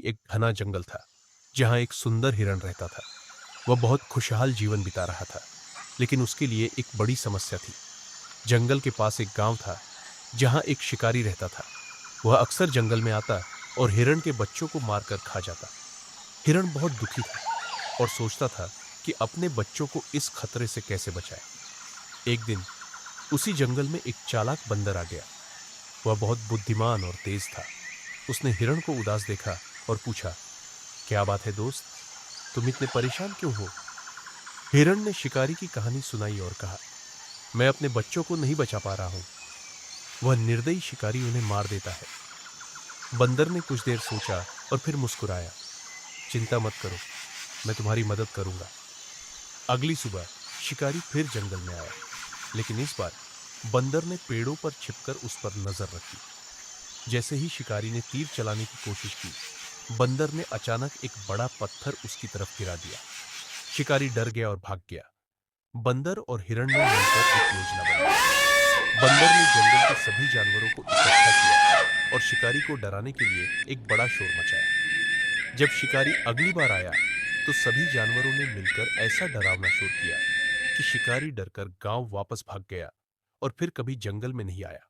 एक घना जंगल था, जहां एक सुंदर हिरण रहता था। वह बहुत खुशहाल जीवन बिता रहा था, लेकिन उसके लिए एक बड़ी समस्या थी। जंगल के पास एक गांव था, जहां एक शिकारी रहता था। वह अक्सर जंगल में आता और हिरण के बच्चों को मारकर खा जाता। हिरण बहुत दुखी था और सोचता था कि अपने बच्चों को इस खतरे से कैसे बचाए। एक दिन उसी जंगल में एक चालाक बंदर आ गया। वह बहुत बुद्धिमान और तेज था। उसने हिरण को उदास देखा और पूछा, क्या बात है दोस्त, तुम इतने परेशान क्यों हो? हिरण ने शिकारी की कहानी सुनाई और कहा, मैं अपने बच्चों को नहीं बचा पा रहा हूं। वह निर्दयी शिकारी उन्हें मार देता है। बंदर ने कुछ देर सोचा और फिर मुस्कुराया, चिंता मत करो, मैं तुम्हारी मदद करूंगा। अगली सुबह शिकारी फिर जंगल में आया, लेकिन इस बार बंदर ने पेड़ों पर छिपकर उस पर नजर रखी। जैसे ही शिकारी ने तीर चलाने की कोशिश की, बंदर ने अचानक एक बड़ा पत्थर उसकी तरफ गिरा दिया। शिकारी डर गया और भाग गया। बंदर और हिरण ने मिलकर एक योजना बनाई। बंदर ने जंगल के सभी जानवरों को इकट्ठा किया और शिकारी को डराने के लिए एक बड़ा शोर मचाया। जब शिकारी अगली बार आया, तो सभी जानवरों ने मिलकर ऐसा डरावना शोर किया कि शिकारी डरकर गांव वापस भाग गया और फिर कभी जंगल में नहीं आया।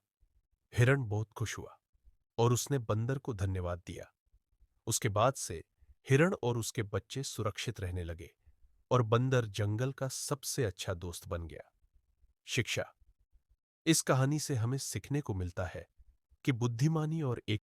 हिरण बहुत खुश हुआ और उसने बंदर को धन्यवाद दिया। उसके बाद से हिरण और उसके बच्चे सुरक्षित रहने लगे और बंदर जंगल का सबसे अच्छा दोस्त बन गया। शिक्षा। इस कहानी से हमें सीखने को मिलता है कि बुद्धिमानी और